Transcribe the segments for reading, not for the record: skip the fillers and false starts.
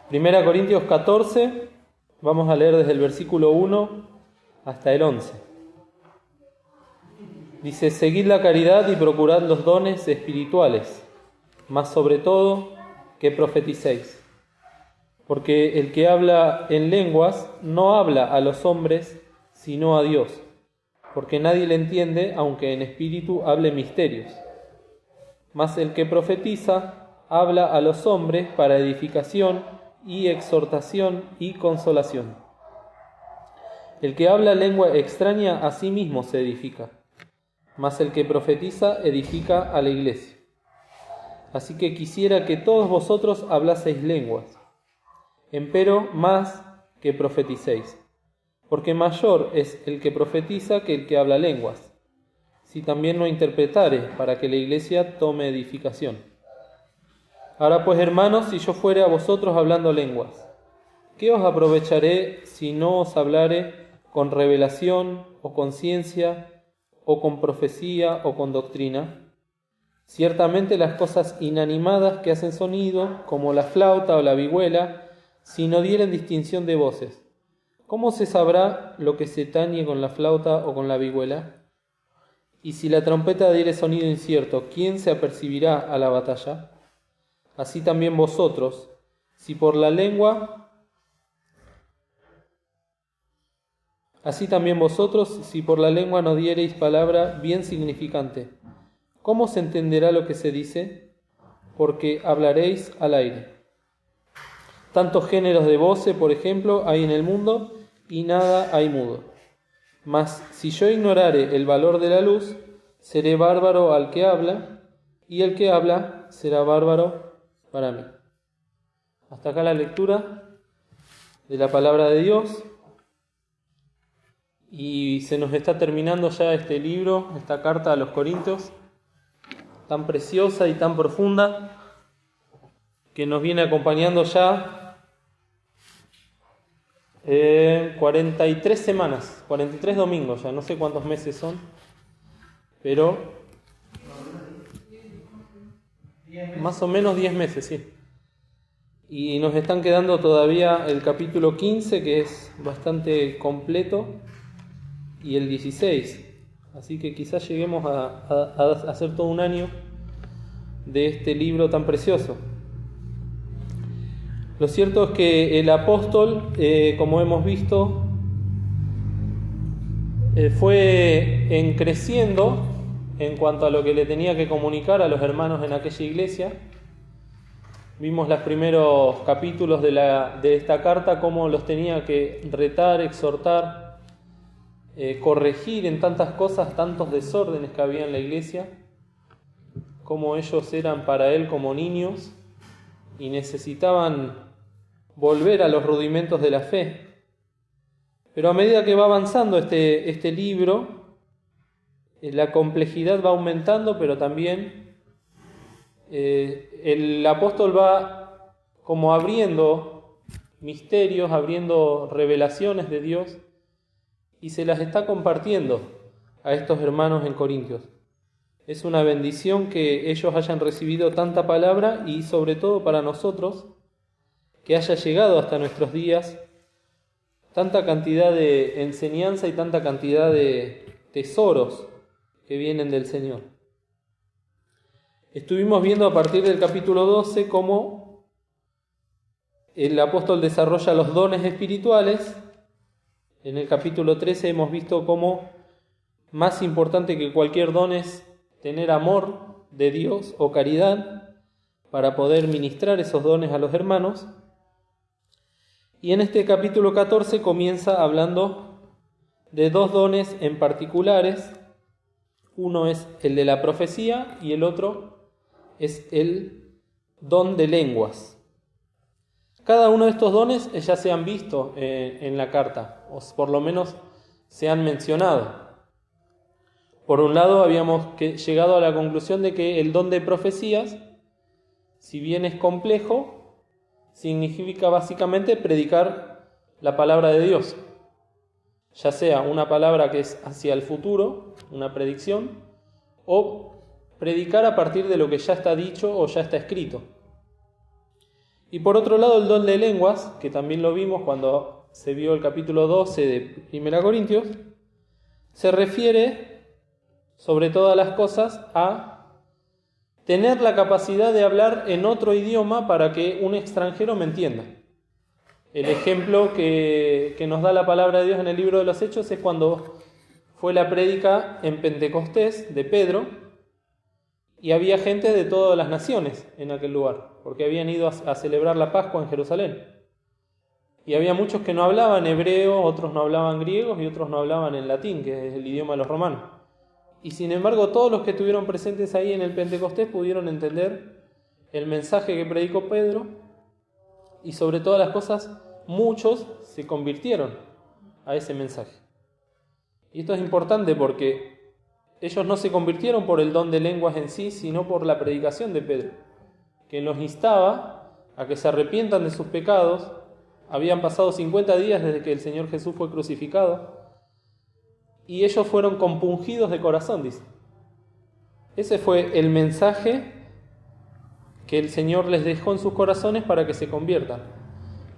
Primera Corintios 14, vamos a leer desde el versículo 1 hasta el 11. Dice: seguid la caridad y procurad los dones espirituales, mas sobre todo que profeticéis. Porque el que habla en lenguas no habla a los hombres, sino a Dios, porque nadie le entiende, aunque en espíritu hable misterios. Mas el que profetiza habla a los hombres para edificación y exhortación y consolación. El que habla lengua extraña a sí mismo se edifica, mas el que profetiza edifica a la iglesia. Así que quisiera que todos vosotros hablaseis lenguas, empero más que profeticéis, porque mayor es el que profetiza que el que habla lenguas, si también no interpretare, para que la iglesia tome edificación. Ahora pues, hermanos, si yo fuere a vosotros hablando lenguas, ¿qué os aprovecharé si no os hablare con revelación o con ciencia o con profecía o con doctrina? Ciertamente las cosas inanimadas que hacen sonido, como la flauta o la vihuela, si no dieren distinción de voces, ¿cómo se sabrá lo que se tañe con la flauta o con la vihuela? Y si la trompeta diere sonido incierto, ¿quién se apercibirá a la batalla? Así también vosotros, si por la lengua no diereis palabra bien significante, ¿cómo se entenderá lo que se dice? Porque hablaréis al aire. Tantos géneros de voces, por ejemplo, hay en el mundo, y nada hay mudo. Mas si yo ignorare el valor de la luz, seré bárbaro al que habla, y el que habla será bárbaro para mí. Hasta acá la lectura de la palabra de Dios. Y se nos está terminando ya este libro, esta carta a los Corintios, tan preciosa y tan profunda, que nos viene acompañando ya 43 semanas, 43 domingos ya, no sé cuántos meses son, pero más o menos 10 meses, sí. Y nos están quedando todavía el capítulo 15, que es bastante completo, y el 16. Así que quizás lleguemos a hacer todo un año de este libro tan precioso. Lo cierto es que el apóstol, como hemos visto, fue creciendo en cuanto a lo que le tenía que comunicar a los hermanos en aquella iglesia. Vimos los primeros capítulos de esta carta, cómo los tenía que retar, exhortar, corregir en tantas cosas, tantos desórdenes que había en la iglesia, cómo ellos eran para él como niños y necesitaban volver a los rudimentos de la fe. Pero a medida que va avanzando este libro, la complejidad va aumentando, pero también el apóstol va como abriendo misterios, abriendo revelaciones de Dios, y se las está compartiendo a estos hermanos en Corintios. Es una bendición que ellos hayan recibido tanta palabra, y sobre todo para nosotros, que haya llegado hasta nuestros días tanta cantidad de enseñanza y tanta cantidad de tesoros que vienen del Señor. Estuvimos viendo a partir del capítulo 12 cómo el apóstol desarrolla los dones espirituales. En el capítulo 13 hemos visto cómo más importante que cualquier don es tener amor de Dios o caridad para poder ministrar esos dones a los hermanos. Y en este capítulo 14 comienza hablando de dos dones en particulares. Uno es el de la profecía y el otro es el don de lenguas. Cada uno de estos dones ya se han visto en la carta, o por lo menos se han mencionado. Por un lado, habíamos llegado a la conclusión de que el don de profecías, si bien es complejo, significa básicamente predicar la palabra de Dios, ya sea una palabra que es hacia el futuro, una predicción, o predicar a partir de lo que ya está dicho o ya está escrito. Y por otro lado, el don de lenguas, que también lo vimos cuando se vio el capítulo 12 de 1 Corintios, se refiere, sobre todas las cosas, a tener la capacidad de hablar en otro idioma para que un extranjero me entienda. El ejemplo que nos da la palabra de Dios en el libro de los Hechos es cuando fue la prédica en Pentecostés de Pedro y había gente de todas las naciones en aquel lugar, porque habían ido a celebrar la Pascua en Jerusalén. Y había muchos que no hablaban hebreo, otros no hablaban griegos y otros no hablaban en latín, que es el idioma de los romanos. Y sin embargo, todos los que estuvieron presentes ahí en el Pentecostés pudieron entender el mensaje que predicó Pedro, y sobre todas las cosas, muchos se convirtieron a ese mensaje. Y esto es importante porque ellos no se convirtieron por el don de lenguas en sí, sino por la predicación de Pedro, que los instaba a que se arrepientan de sus pecados. Habían pasado 50 días desde que el Señor Jesús fue crucificado, y ellos fueron compungidos de corazón, dice. Ese fue el mensaje que el Señor les dejó en sus corazones para que se conviertan.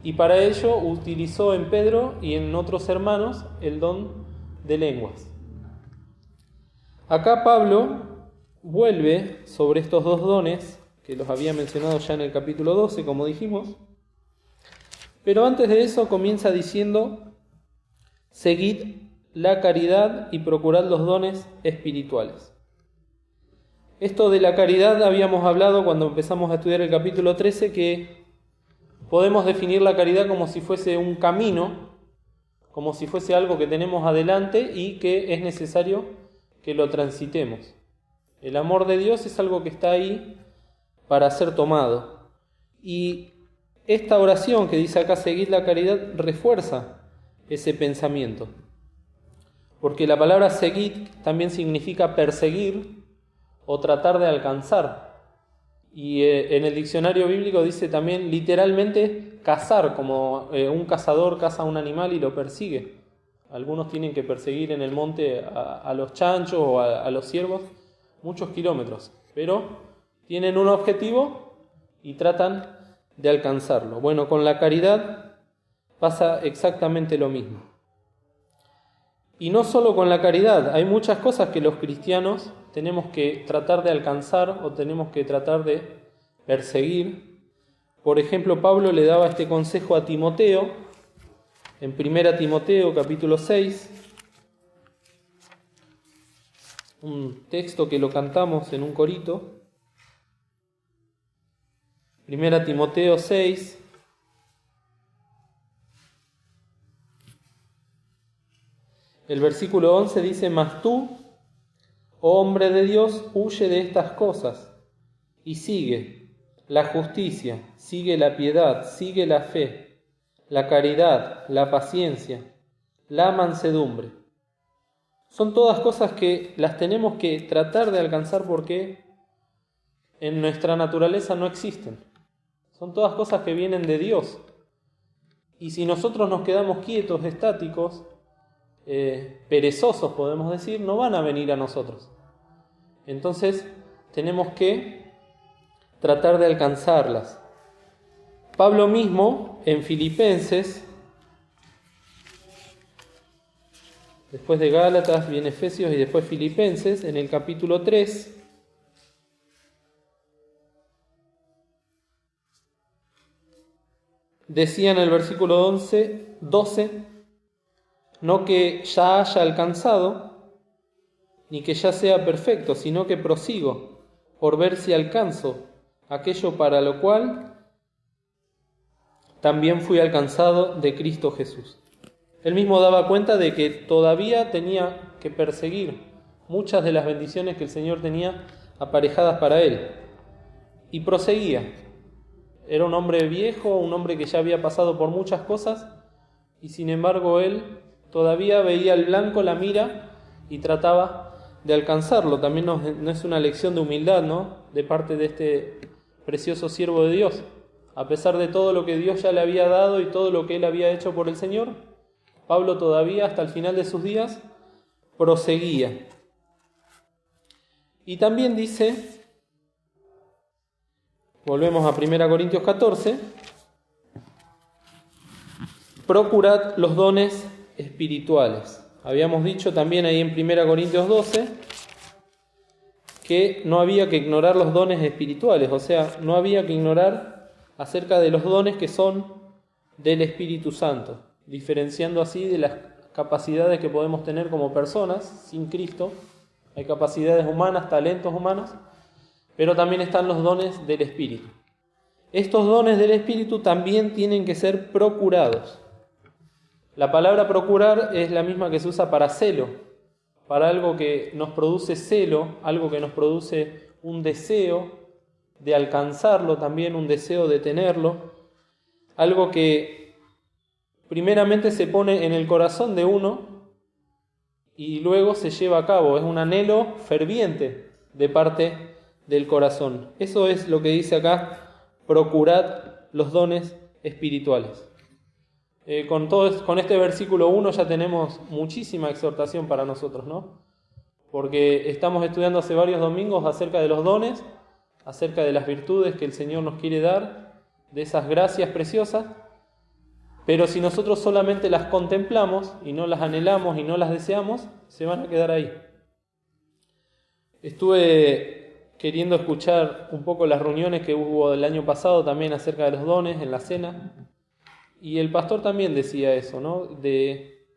Y para ello utilizó en Pedro y en otros hermanos el don de lenguas. Acá Pablo vuelve sobre estos dos dones, que los había mencionado ya en el capítulo 12, como dijimos. Pero antes de eso comienza diciendo: seguid la caridad y procurad los dones espirituales. Esto de la caridad habíamos hablado cuando empezamos a estudiar el capítulo 13, que podemos definir la caridad como si fuese un camino, como si fuese algo que tenemos adelante y que es necesario que lo transitemos. El amor de Dios es algo que está ahí para ser tomado. Y esta oración que dice acá, seguid la caridad, refuerza ese pensamiento. Porque la palabra seguid también significa perseguir o tratar de alcanzar. Y en el diccionario bíblico dice también literalmente cazar, como un cazador caza a un animal y lo persigue. Algunos tienen que perseguir en el monte a los chanchos o a los ciervos muchos kilómetros, pero tienen un objetivo y tratan de alcanzarlo. Bueno, con la caridad pasa exactamente lo mismo. Y no solo con la caridad, hay muchas cosas que los cristianos tenemos que tratar de alcanzar o tenemos que tratar de perseguir. Por ejemplo, Pablo le daba este consejo a Timoteo en 1 Timoteo capítulo 6, un texto que lo cantamos en un corito. 1 Timoteo 6, el versículo 11 dice: mas tú, oh hombre de Dios, huye de estas cosas y sigue la justicia, sigue la piedad, sigue la fe, la caridad, la paciencia, la mansedumbre. Son todas cosas que las tenemos que tratar de alcanzar porque en nuestra naturaleza no existen. Son todas cosas que vienen de Dios. Y si nosotros nos quedamos quietos, estáticos, perezosos podemos decir, no van a venir a nosotros. Entonces tenemos que tratar de alcanzarlas. Pablo mismo en Filipenses, después de Gálatas viene Efesios y después Filipenses, en el capítulo 3, decía en el versículo 12, no que ya haya alcanzado, ni que ya sea perfecto, sino que prosigo por ver si alcanzo aquello para lo cual también fui alcanzado de Cristo Jesús. Él mismo daba cuenta de que todavía tenía que perseguir muchas de las bendiciones que el Señor tenía aparejadas para él. Y proseguía. Era un hombre viejo, un hombre que ya había pasado por muchas cosas, y sin embargo él todavía veía el blanco, la mira, y trataba de alcanzarlo. También no es una lección de humildad, ¿no?, de parte de este precioso siervo de Dios. A pesar de todo lo que Dios ya le había dado y todo lo que él había hecho por el Señor, Pablo todavía hasta el final de sus días proseguía. Y también dice, volvemos a 1 Corintios 14, procurad los dones espirituales. Habíamos dicho también ahí en 1 Corintios 12 que no había que ignorar los dones espirituales, o sea, no había que ignorar acerca de los dones que son del Espíritu Santo, diferenciando así de las capacidades que podemos tener como personas sin Cristo. Hay capacidades humanas, talentos humanos, pero también están los dones del Espíritu. Estos dones del Espíritu también tienen que ser procurados. La palabra procurar es la misma que se usa para celo, para algo que nos produce celo, algo que nos produce un deseo de alcanzarlo, también un deseo de tenerlo, algo que primeramente se pone en el corazón de uno y luego se lleva a cabo, es un anhelo ferviente de parte del corazón. Eso es lo que dice acá, procurad los dones espirituales. Con este versículo 1 ya tenemos muchísima exhortación para nosotros, ¿no? Porque estamos estudiando hace varios domingos acerca de los dones, acerca de las virtudes que el Señor nos quiere dar, de esas gracias preciosas, pero si nosotros solamente las contemplamos y no las anhelamos y no las deseamos, se van a quedar ahí. Estuve queriendo escuchar un poco las reuniones que hubo el año pasado también acerca de los dones en la cena, y el pastor también decía eso, ¿no? De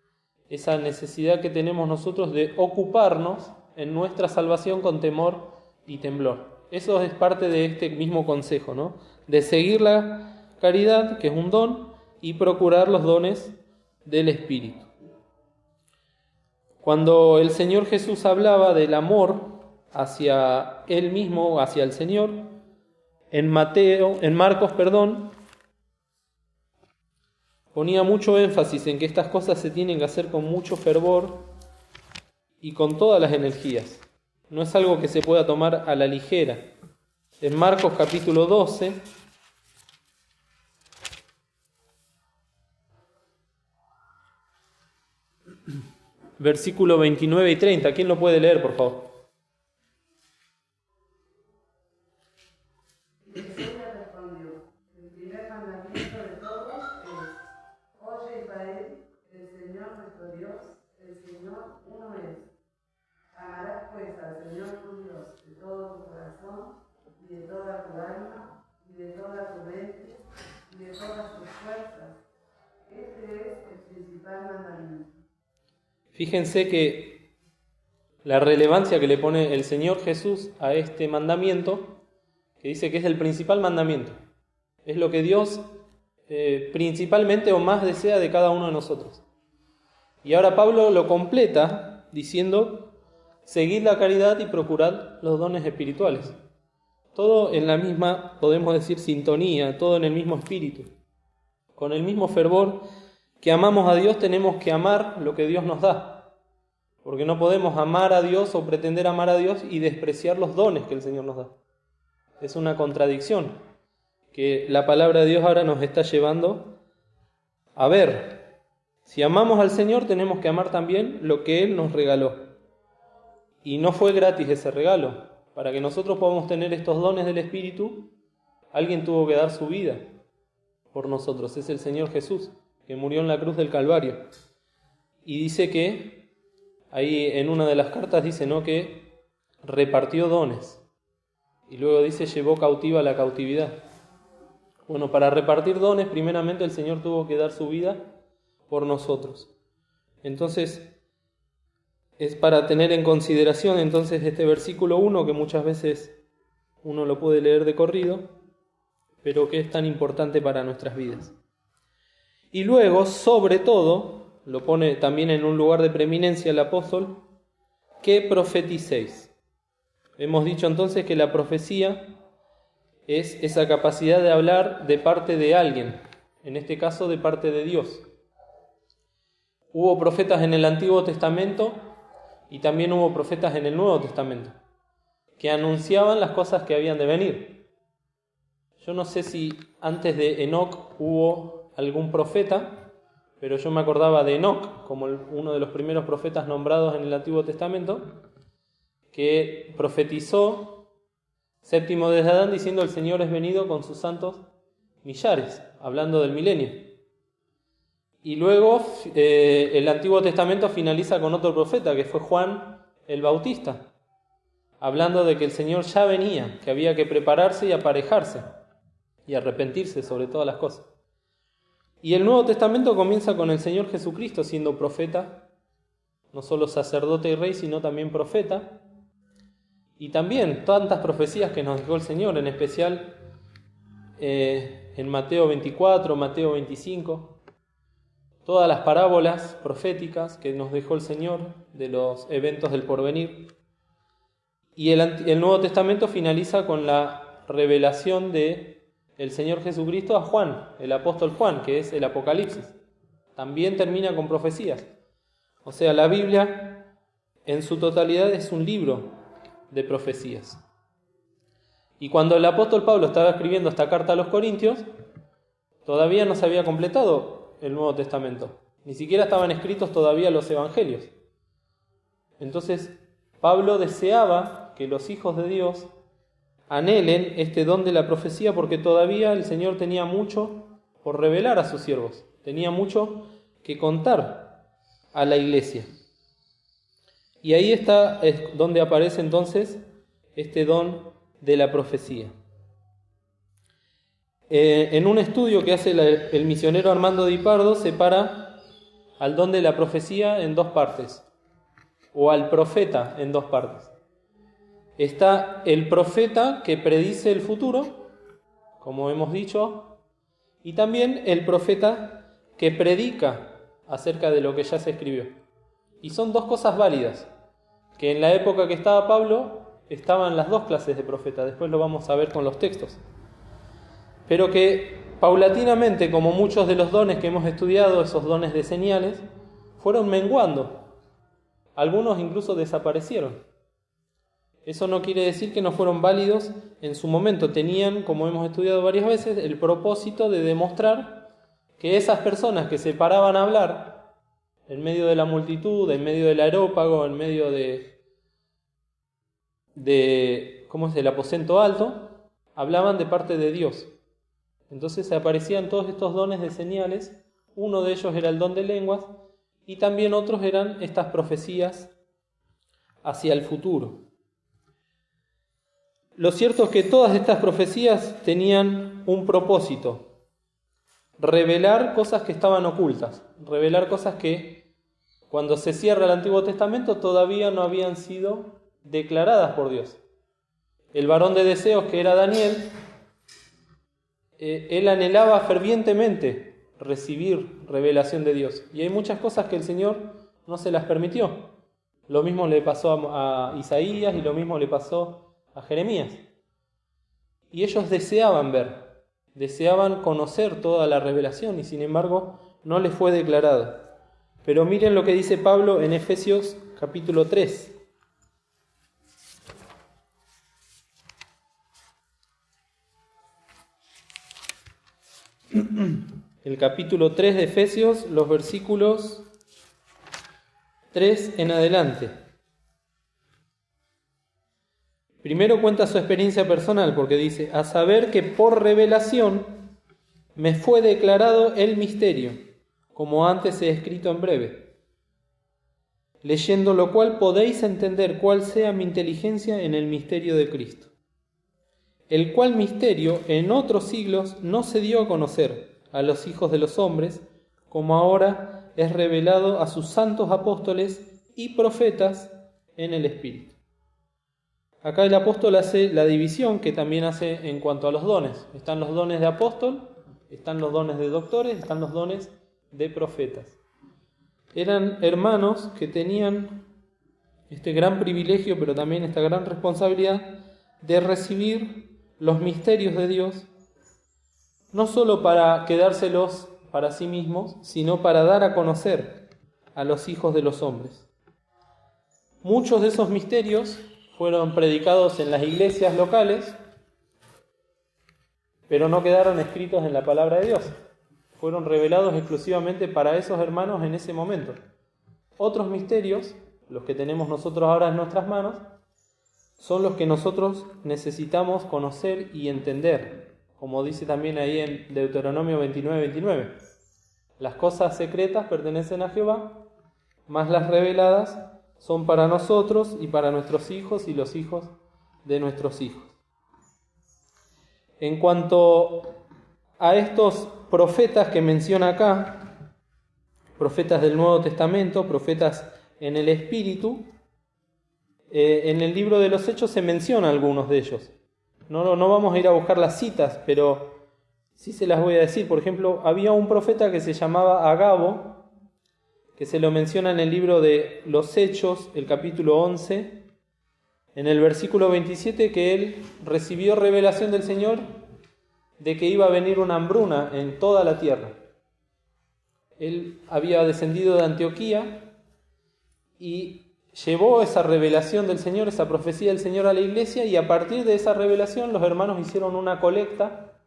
esa necesidad que tenemos nosotros de ocuparnos en nuestra salvación con temor y temblor. Eso es parte de este mismo consejo, ¿no? De seguir la caridad, que es un don, y procurar los dones del Espíritu. Cuando el Señor Jesús hablaba del amor hacia Él mismo, hacia el Señor, en Marcos, ponía mucho énfasis en que estas cosas se tienen que hacer con mucho fervor y con todas las energías. No es algo que se pueda tomar a la ligera. En Marcos capítulo 12, versículo 29 y 30. ¿Quién lo puede leer, por favor? Fíjense que la relevancia que le pone el Señor Jesús a este mandamiento, que dice que es el principal mandamiento, es lo que Dios principalmente o más desea de cada uno de nosotros. Y ahora Pablo lo completa diciendo, seguid la caridad y procurad los dones espirituales. Todo en la misma, podemos decir, sintonía, todo en el mismo espíritu. Con el mismo fervor que amamos a Dios, tenemos que amar lo que Dios nos da. Porque no podemos amar a Dios o pretender amar a Dios y despreciar los dones que el Señor nos da. Es una contradicción que la palabra de Dios ahora nos está llevando a ver. Si amamos al Señor, tenemos que amar también lo que Él nos regaló. Y no fue gratis ese regalo. Para que nosotros podamos tener estos dones del Espíritu, alguien tuvo que dar su vida por nosotros. Es el Señor Jesús, que murió en la cruz del Calvario. Y dice que, ahí en una de las cartas dice, ¿no?, que repartió dones. Y luego dice, llevó cautiva la cautividad. Bueno, para repartir dones, primeramente el Señor tuvo que dar su vida por nosotros. Entonces, es para tener en consideración entonces este versículo 1, que muchas veces uno lo puede leer de corrido, pero que es tan importante para nuestras vidas. Y luego, sobre todo, lo pone también en un lugar de preeminencia el apóstol, que profeticéis. Hemos dicho entonces que la profecía es esa capacidad de hablar de parte de alguien, en este caso de parte de Dios. Hubo profetas en el Antiguo Testamento y también hubo profetas en el Nuevo Testamento, que anunciaban las cosas que habían de venir. Yo no sé si antes de Enoc hubo algún profeta, pero yo me acordaba de Enoc como uno de los primeros profetas nombrados en el Antiguo Testamento, que profetizó séptimo desde Adán diciendo: el Señor es venido con sus santos millares, hablando del milenio. Y luego el Antiguo Testamento finaliza con otro profeta, que fue Juan el Bautista, hablando de que el Señor ya venía, que había que prepararse y aparejarse y arrepentirse sobre todas las cosas. Y el Nuevo Testamento comienza con el Señor Jesucristo siendo profeta, no solo sacerdote y rey, sino también profeta. Y también tantas profecías que nos dejó el Señor, en especial en Mateo 24, Mateo 25, todas las parábolas proféticas que nos dejó el Señor de los eventos del porvenir. Y el Nuevo Testamento finaliza con la revelación de el Señor Jesucristo a Juan, el apóstol Juan, que es el Apocalipsis. También termina con profecías. O sea, la Biblia en su totalidad es un libro de profecías. Y cuando el apóstol Pablo estaba escribiendo esta carta a los Corintios, todavía no se había completado el Nuevo Testamento. Ni siquiera estaban escritos todavía los evangelios. Entonces, Pablo deseaba que los hijos de Dios anhelen este don de la profecía, porque todavía el Señor tenía mucho por revelar a sus siervos. Tenía mucho que contar a la iglesia. Y ahí está es donde aparece entonces este don de la profecía. En un estudio que hace el misionero Armando Di Pardo, separa al don de la profecía en dos partes, o al profeta en dos partes. Está el profeta que predice el futuro, como hemos dicho, y también el profeta que predica acerca de lo que ya se escribió. Y son dos cosas válidas, que en la época que estaba Pablo estaban las dos clases de profeta, después lo vamos a ver con los textos. Pero que paulatinamente, como muchos de los dones que hemos estudiado, esos dones de señales, fueron menguando. Algunos incluso desaparecieron. Eso no quiere decir que no fueron válidos en su momento. Tenían, como hemos estudiado varias veces, el propósito de demostrar que esas personas que se paraban a hablar en medio de la multitud, en medio del aerópago, en medio del aposento alto, hablaban de parte de Dios. Entonces se aparecían todos estos dones de señales. Uno de ellos era el don de lenguas y también otros eran estas profecías hacia el futuro. Lo cierto es que todas estas profecías tenían un propósito: revelar cosas que estaban ocultas, revelar cosas que cuando se cierra el Antiguo Testamento todavía no habían sido declaradas por Dios. El varón de deseos, que era Daniel, él anhelaba fervientemente recibir revelación de Dios, y hay muchas cosas que el Señor no se las permitió. Lo mismo le pasó a Isaías y lo mismo le pasó a Jeremías. Y ellos deseaban ver, deseaban conocer toda la revelación, y sin embargo no les fue declarado. Pero miren lo que dice Pablo en Efesios capítulo 3. El capítulo 3 de Efesios, los versículos 3 en adelante. Primero cuenta su experiencia personal, porque dice: a saber que por revelación me fue declarado el misterio, como antes he escrito en breve, leyendo lo cual podéis entender cuál sea mi inteligencia en el misterio de Cristo, el cual misterio en otros siglos no se dio a conocer a los hijos de los hombres, como ahora es revelado a sus santos apóstoles y profetas en el Espíritu. Acá el apóstol hace la división que también hace en cuanto a los dones. Están los dones de apóstol, están los dones de doctores, están los dones de profetas. Eran hermanos que tenían este gran privilegio, pero también esta gran responsabilidad de recibir los misterios de Dios, no solo para quedárselos para sí mismos, sino para dar a conocer a los hijos de los hombres. Muchos de esos misterios fueron predicados en las iglesias locales, pero no quedaron escritos en la palabra de Dios. Fueron revelados exclusivamente para esos hermanos en ese momento. Otros misterios, los que tenemos nosotros ahora en nuestras manos, son los que nosotros necesitamos conocer y entender, como dice también ahí en Deuteronomio 29:29. Las cosas secretas pertenecen a Jehová, mas las reveladas son para nosotros y para nuestros hijos y los hijos de nuestros hijos. En cuanto a estos profetas que menciona acá, profetas del Nuevo Testamento, profetas en el Espíritu, en el libro de los Hechos se menciona algunos de ellos. No vamos a ir a buscar las citas, pero sí se las voy a decir. Por ejemplo, había un profeta que se llamaba Agabo, que se lo menciona en el libro de los Hechos, el capítulo 11, en el versículo 27, que él recibió revelación del Señor de que iba a venir una hambruna en toda la tierra. Él había descendido de Antioquía y llevó esa revelación del Señor, esa profecía del Señor a la iglesia, y a partir de esa revelación los hermanos hicieron una colecta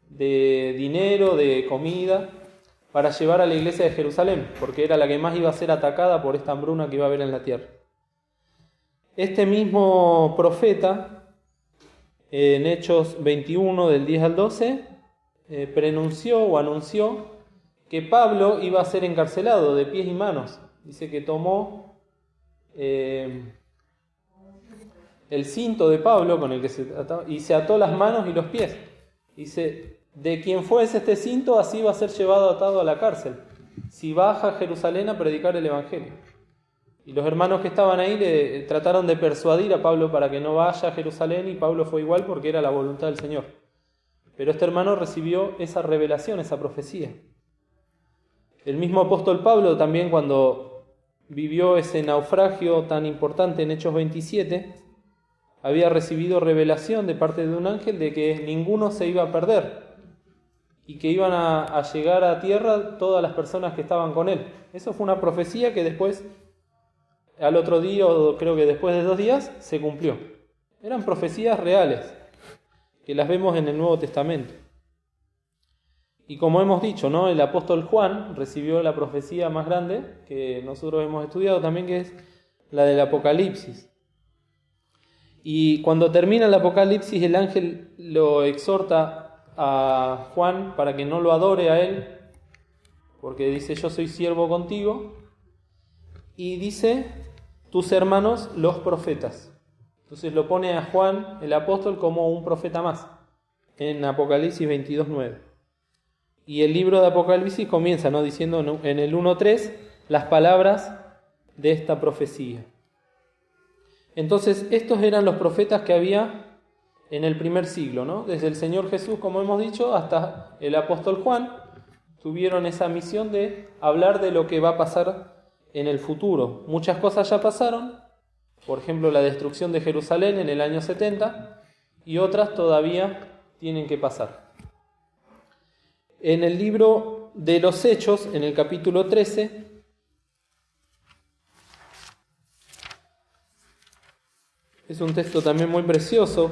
de dinero, de comida, para llevar a la iglesia de Jerusalén, porque era la que más iba a ser atacada por esta hambruna que iba a haber en la tierra. Este mismo profeta, en Hechos 21, del 10 al 12, pronunció o anunció que Pablo iba a ser encarcelado de pies y manos. Dice que tomó el cinto de Pablo con el que se ataba, y se ató las manos y los pies. Dice: de quien fuese este cinto, así va a ser llevado atado a la cárcel, si baja a Jerusalén a predicar el Evangelio. Y los hermanos que estaban ahí le trataron de persuadir a Pablo para que no vaya a Jerusalén, y Pablo fue igual porque era la voluntad del Señor. Pero este hermano recibió esa revelación, esa profecía. El mismo apóstol Pablo también, cuando vivió ese naufragio tan importante en Hechos 27, había recibido revelación de parte de un ángel de que ninguno se iba a perder y que iban a llegar a tierra todas las personas que estaban con él. Eso fue una profecía que después, al otro día, o creo que después de 2 días, se cumplió. Eran profecías reales, que las vemos en el Nuevo Testamento. Y como hemos dicho, ¿no?, el apóstol Juan recibió la profecía más grande que nosotros hemos estudiado también, que es la del Apocalipsis. Y cuando termina el Apocalipsis, el ángel lo exhorta a Juan para que no lo adore a él, porque dice: yo soy siervo contigo, y dice: tus hermanos los profetas. Entonces lo pone a Juan el apóstol como un profeta más en Apocalipsis 22:9. Y el libro de Apocalipsis comienza, ¿no?, diciendo en el 1:3 las palabras de esta profecía. Entonces estos eran los profetas que había en el primer siglo, ¿no? Desde el Señor Jesús, como hemos dicho, hasta el apóstol Juan, tuvieron esa misión de hablar de lo que va a pasar en el futuro. Muchas cosas ya pasaron, por ejemplo la destrucción de Jerusalén en el año 70, y otras todavía tienen que pasar. En el libro de los Hechos, en el capítulo 13, es un texto también muy precioso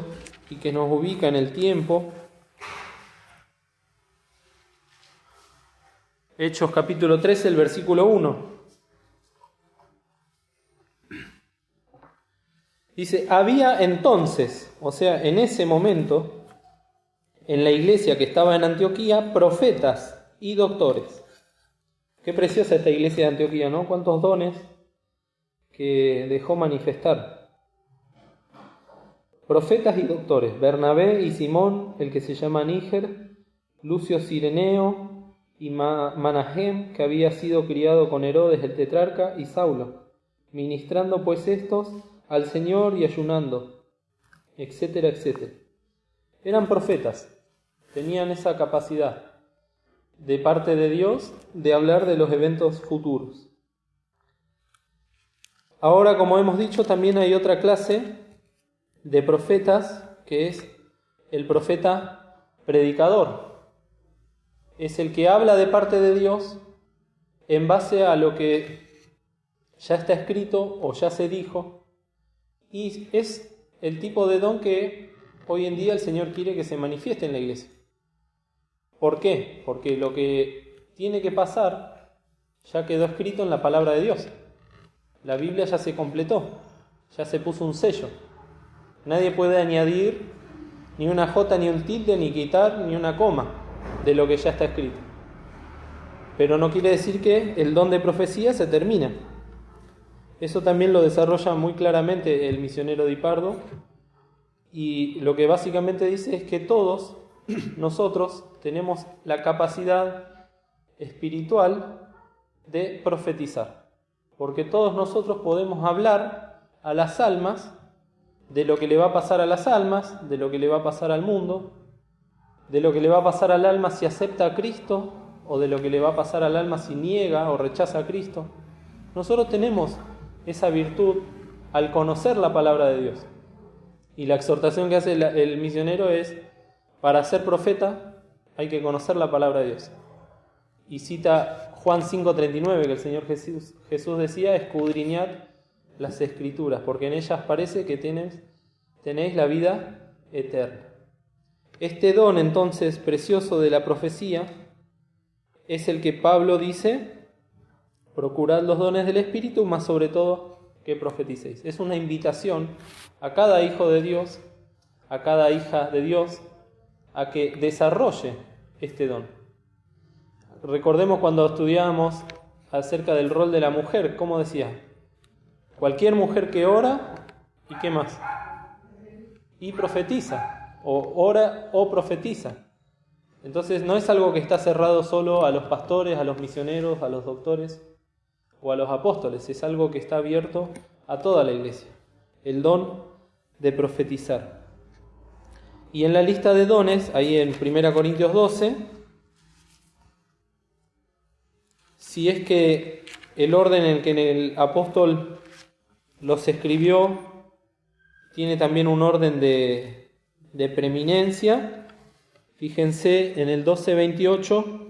y que nos ubica en el tiempo. Hechos capítulo 13, el versículo 1. Dice: había entonces, o sea, en ese momento, en la iglesia que estaba en Antioquía, profetas y doctores. Qué preciosa esta iglesia de Antioquía, ¿no? Cuántos dones que dejó manifestar. Profetas y doctores: Bernabé y Simón, el que se llama Níger, Lucio Cireneo y Manahem, que había sido criado con Herodes el tetrarca, y Saulo, ministrando pues estos al Señor y ayunando, etcétera, etcétera. Eran profetas, tenían esa capacidad de parte de Dios de hablar de los eventos futuros. Ahora, como hemos dicho, también hay otra clase de profetas, que es el profeta predicador. Es el que habla de parte de Dios en base a lo que ya está escrito o ya se dijo, y es el tipo de don que hoy en día el Señor quiere que se manifieste en la iglesia. ¿Por qué? Porque lo que tiene que pasar ya quedó escrito en la palabra de Dios. La Biblia ya se completó, ya se puso un sello. Nadie puede añadir ni una jota, ni un tilde, ni quitar, ni una coma de lo que ya está escrito. pero no quiere decir que el don de profecía se termina. Eso también lo desarrolla muy claramente el misionero Di Pardo, y lo que básicamente dice es que todos nosotros tenemos la capacidad espiritual de profetizar, porque todos nosotros podemos hablar a las almas de lo que le va a pasar a las almas, de lo que le va a pasar al mundo, de lo que le va a pasar al alma si acepta a Cristo, o de lo que le va a pasar al alma si niega o rechaza a Cristo. Nosotros tenemos esa virtud al conocer la palabra de Dios. Y la exhortación que hace el misionero es, para ser profeta hay que conocer la palabra de Dios. Y cita Juan 5:39, que el Señor Jesús decía: escudriñad las Escrituras, porque en ellas parece que tenéis la vida eterna. Este don entonces precioso de la profecía es el que Pablo dice: procurad los dones del Espíritu, más sobre todo que profeticéis. Es una invitación a cada hijo de Dios, a cada hija de Dios, a que desarrolle este don. Recordemos cuando estudiábamos acerca del rol de la mujer, ¿cómo decía? Cualquier mujer que ora, ¿y qué más? Y profetiza, o ora o profetiza. Entonces no es algo que está cerrado solo a los pastores, a los misioneros, a los doctores o a los apóstoles, es algo que está abierto a toda la iglesia, el don de profetizar. Y en la lista de dones, ahí en 1 Corintios 12, si es que el orden en que el apóstol los escribió tiene también un orden de preeminencia, fíjense en el 12:28,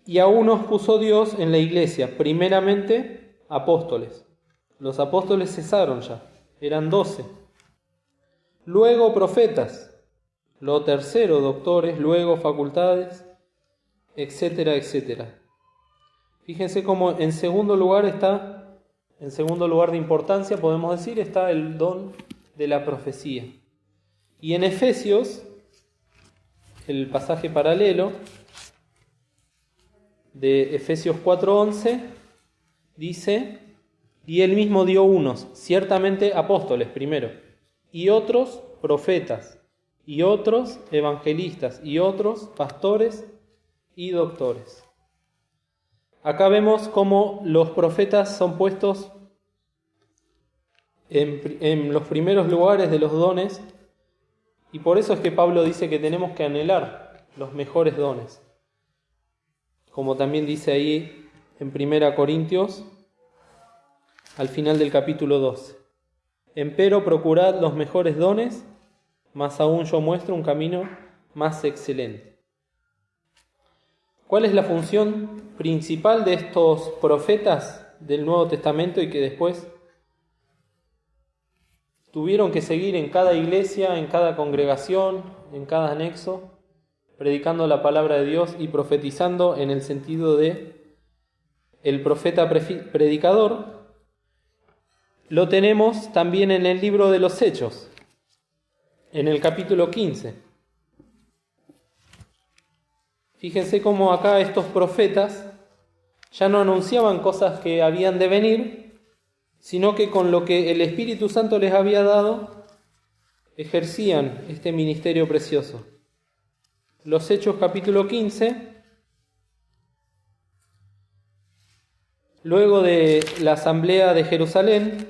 y a unos puso Dios en la iglesia, primeramente apóstoles. Los apóstoles cesaron ya, eran 12. Luego profetas, lo tercero doctores, luego facultades, etcétera, etcétera. Fíjense cómo en segundo lugar de importancia, podemos decir, está el don de la profecía. Y en Efesios, el pasaje paralelo de Efesios 4:11, dice: y él mismo dio unos, ciertamente apóstoles primero, y otros profetas, y otros evangelistas, y otros pastores y doctores. Acá vemos cómo los profetas son puestos en los primeros lugares de los dones, y por eso es que Pablo dice que tenemos que anhelar los mejores dones. Como también dice ahí en 1 Corintios, al final del capítulo 12. Empero procurad los mejores dones, mas aún yo muestro un camino más excelente. ¿Cuál es la función principal de estos profetas del Nuevo Testamento y que después tuvieron que seguir en cada iglesia, en cada congregación, en cada anexo, predicando la palabra de Dios y profetizando en el sentido de el profeta predicador? Lo tenemos también en el libro de los Hechos, en el capítulo 15. Fíjense cómo acá estos profetas ya no anunciaban cosas que habían de venir, sino que con lo que el Espíritu Santo les había dado, ejercían este ministerio precioso. Los Hechos capítulo 15, luego de la asamblea de Jerusalén,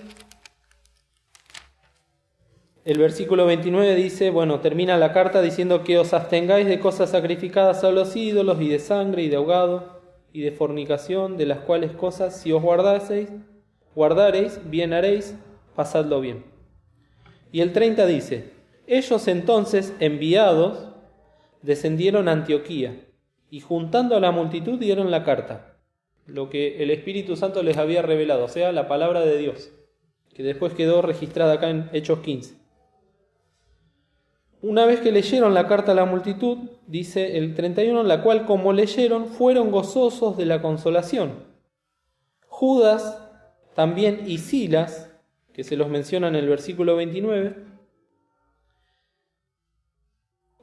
el versículo 29 dice, termina la carta diciendo que os abstengáis de cosas sacrificadas a los ídolos, y de sangre, y de ahogado, y de fornicación, de las cuales cosas si os guardareis, bien haréis, pasadlo bien. Y el 30 dice, ellos entonces, enviados, descendieron a Antioquía, y juntando a la multitud dieron la carta, lo que el Espíritu Santo les había revelado, o sea, la palabra de Dios, que después quedó registrada acá en Hechos 15. Una vez que leyeron la carta a la multitud, dice el 31, la cual como leyeron fueron gozosos de la consolación. Judas también y Silas, que se los menciona en el versículo 29,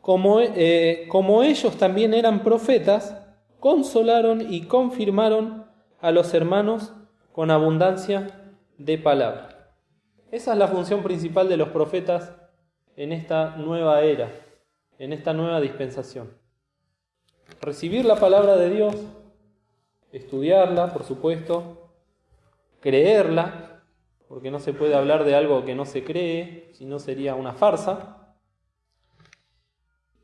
como ellos también eran profetas, consolaron y confirmaron a los hermanos con abundancia de palabra. Esa es la función principal de los profetas en esta nueva era, en esta nueva dispensación. Recibir la palabra de Dios, estudiarla, por supuesto, creerla, porque no se puede hablar de algo que no se cree, si no sería una farsa,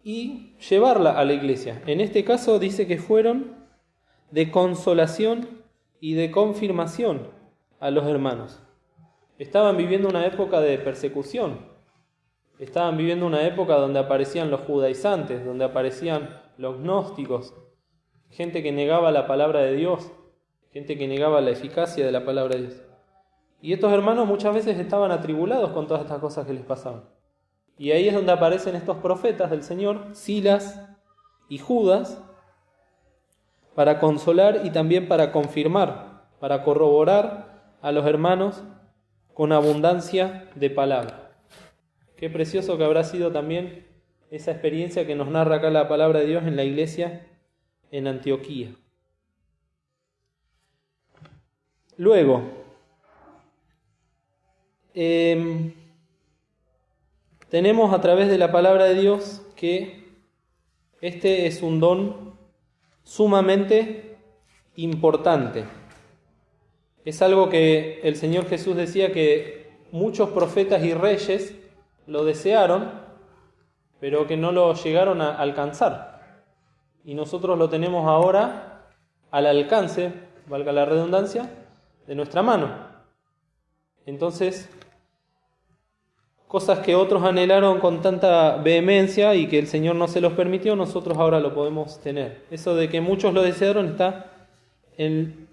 y llevarla a la iglesia. En este caso dice que fueron de consolación y de confirmación a los hermanos. Estaban viviendo una época de persecución, estaban viviendo una época donde aparecían los judaizantes, donde aparecían los gnósticos, gente que negaba la palabra de Dios, gente que negaba la eficacia de la palabra de Dios. Y estos hermanos muchas veces estaban atribulados con todas estas cosas que les pasaban. Y ahí es donde aparecen estos profetas del Señor, Silas y Judas, para consolar y también para confirmar, para corroborar a los hermanos con abundancia de palabra. Qué precioso que habrá sido también esa experiencia que nos narra acá la palabra de Dios en la iglesia en Antioquía. Luego, tenemos a través de la palabra de Dios que este es un don sumamente importante. Es algo que el Señor Jesús decía que muchos profetas y reyes lo desearon, pero que no lo llegaron a alcanzar. Y nosotros lo tenemos ahora al alcance, valga la redundancia, de nuestra mano. Entonces, cosas que otros anhelaron con tanta vehemencia y que el Señor no se los permitió, nosotros ahora lo podemos tener. Eso de que muchos lo desearon está en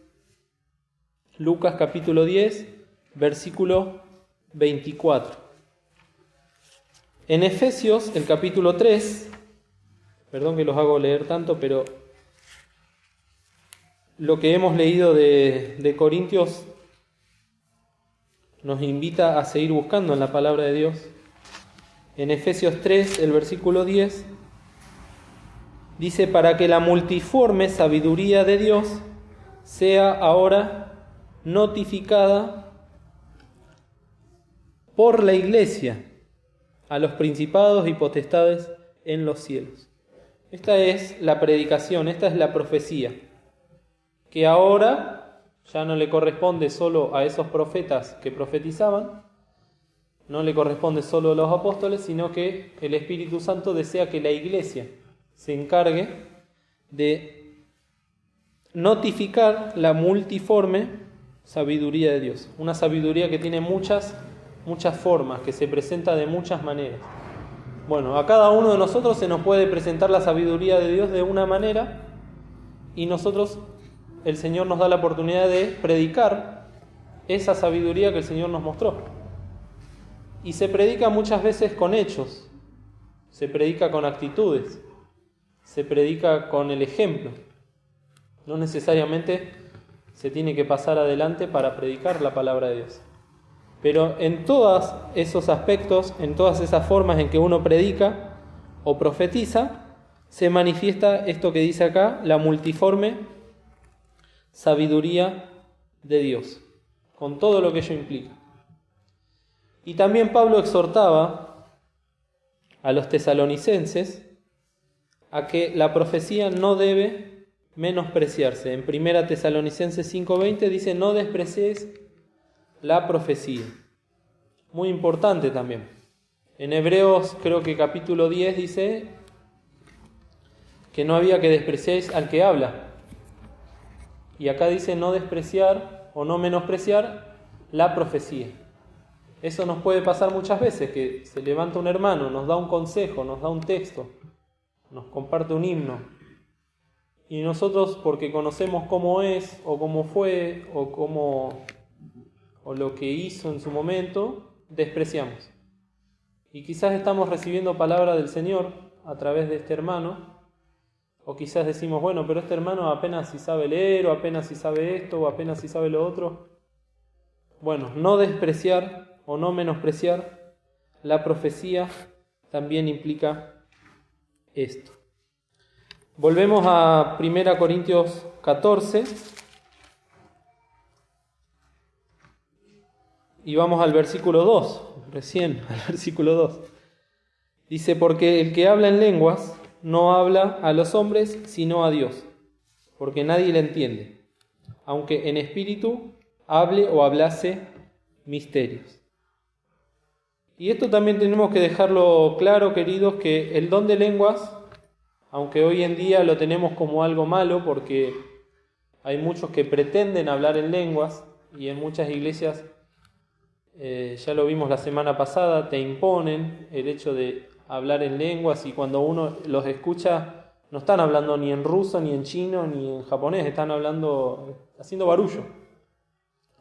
Lucas capítulo 10, versículo 24. En Efesios, el capítulo 3, perdón que los hago leer tanto, pero lo que hemos leído de Corintios nos invita a seguir buscando en la palabra de Dios. En Efesios 3, el versículo 10, dice: para que la multiforme sabiduría de Dios sea ahora notificada por la iglesia a los principados y potestades en los cielos. Esta es la predicación, esta es la profecía, que ahora ya no le corresponde solo a esos profetas que profetizaban, no le corresponde solo a los apóstoles, sino que el Espíritu Santo desea que la iglesia se encargue de notificar la multiforme sabiduría de Dios. Una sabiduría que tiene muchas formas, que se presenta de muchas maneras. Bueno, a cada uno de nosotros se nos puede presentar la sabiduría de Dios de una manera y nosotros, el Señor nos da la oportunidad de predicar esa sabiduría que el Señor nos mostró. Y se predica muchas veces con hechos, se predica con actitudes, se predica con el ejemplo. No necesariamente se tiene que pasar adelante para predicar la palabra de Dios. Pero en todos esos aspectos, en todas esas formas en que uno predica o profetiza, se manifiesta esto que dice acá, la multiforme sabiduría de Dios, con todo lo que ello implica. Y también Pablo exhortaba a los tesalonicenses a que la profecía no debe menospreciarse. En 1 Tesalonicenses 5:20 dice: no despreciéis la profecía. Muy importante también. En Hebreos, creo que capítulo 10 dice que no había que despreciar al que habla. Y acá dice no despreciar o no menospreciar la profecía. Eso nos puede pasar muchas veces, que se levanta un hermano, nos da un consejo, nos da un texto, nos comparte un himno. Y nosotros, porque conocemos cómo es, o cómo fue, o lo que hizo en su momento, despreciamos. Y quizás estamos recibiendo palabra del Señor a través de este hermano, o quizás decimos, bueno, pero este hermano apenas si sabe leer, o apenas si sabe esto, o apenas si sabe lo otro. Bueno, no despreciar o no menospreciar la profecía también implica esto. Volvemos a 1 Corintios 14 y vamos al versículo 2, recién al versículo 2. Dice, porque el que habla en lenguas no habla a los hombres, sino a Dios, porque nadie le entiende, aunque en espíritu hable o hablase misterios. Y esto también tenemos que dejarlo claro, queridos, que el don de lenguas, aunque hoy en día lo tenemos como algo malo, porque hay muchos que pretenden hablar en lenguas, y en muchas iglesias, ya lo vimos la semana pasada, te imponen el hecho de hablar en lenguas, y cuando uno los escucha, no están hablando ni en ruso, ni en chino, ni en japonés, están haciendo barullo,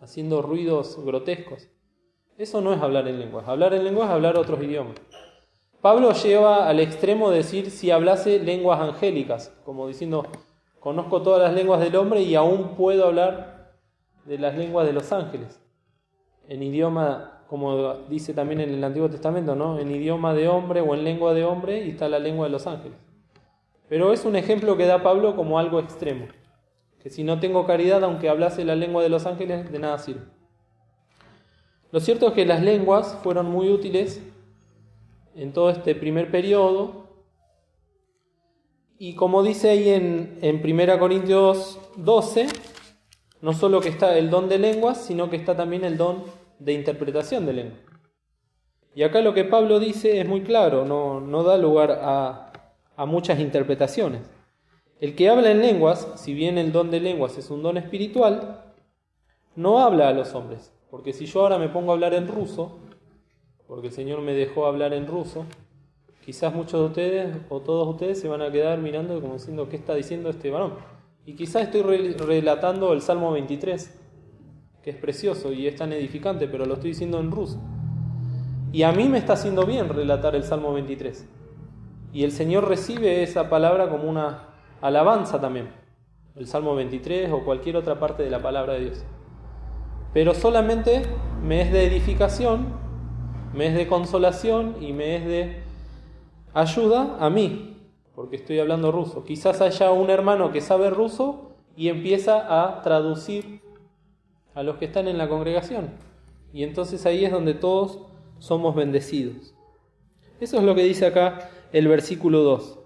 haciendo ruidos grotescos. Eso no es hablar en lenguas. Hablar en lenguas es hablar otros idiomas. Pablo lleva al extremo de decir si hablase lenguas angélicas, como diciendo, conozco todas las lenguas del hombre y aún puedo hablar de las lenguas de los ángeles. En idioma, como dice también en el Antiguo Testamento, ¿no? En idioma de hombre o en lengua de hombre, y está la lengua de los ángeles. Pero es un ejemplo que da Pablo como algo extremo, que si no tengo caridad, aunque hablase la lengua de los ángeles, de nada sirve. Lo cierto es que las lenguas fueron muy útiles en todo este primer periodo, y como dice ahí en 1 Corintios 12, no solo que está el don de lenguas, sino que está también el don de interpretación de lenguas. Y acá lo que Pablo dice es muy claro, no da lugar a muchas interpretaciones. El que habla en lenguas, si bien el don de lenguas es un don espiritual, no habla a los hombres. Porque si yo ahora me pongo a hablar en ruso, porque el Señor me dejó hablar en ruso, quizás muchos de ustedes o todos ustedes se van a quedar mirando como diciendo, ¿qué está diciendo este varón? Y quizás estoy relatando el Salmo 23, que es precioso y es tan edificante, pero lo estoy diciendo en ruso. Y a mí me está haciendo bien relatar el Salmo 23. Y el Señor recibe esa palabra como una alabanza también, el Salmo 23 o cualquier otra parte de la palabra de Dios. Pero solamente me es de edificación, me es de consolación y me es de ayuda a mí, porque estoy hablando ruso. Quizás haya un hermano que sabe ruso y empieza a traducir a los que están en la congregación. Y entonces ahí es donde todos somos bendecidos. Eso es lo que dice acá el versículo 2.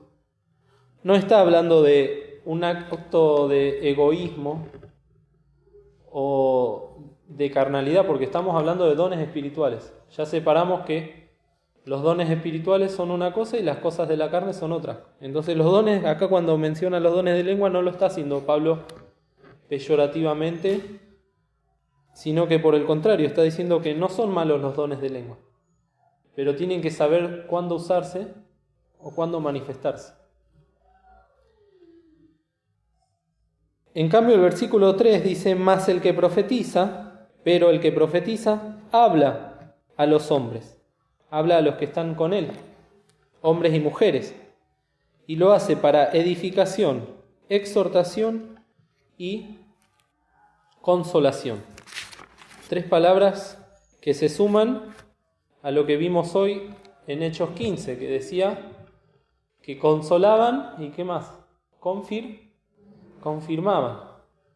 No está hablando de un acto de egoísmo o de carnalidad, porque estamos hablando de dones espirituales. Ya separamos que los dones espirituales son una cosa y las cosas de la carne son otra. Entonces los dones, acá cuando menciona los dones de lengua, no lo está haciendo Pablo peyorativamente, sino que por el contrario, está diciendo que no son malos los dones de lengua, pero tienen que saber cuándo usarse o cuándo manifestarse. En cambio, el versículo 3 dice, más el que profetiza, pero el que profetiza habla a los hombres, habla a los que están con él, hombres y mujeres, y lo hace para edificación, exhortación y consolación. 3 palabras que se suman a lo que vimos hoy en Hechos 15, que decía que consolaban y ¿qué más? Confirmaban.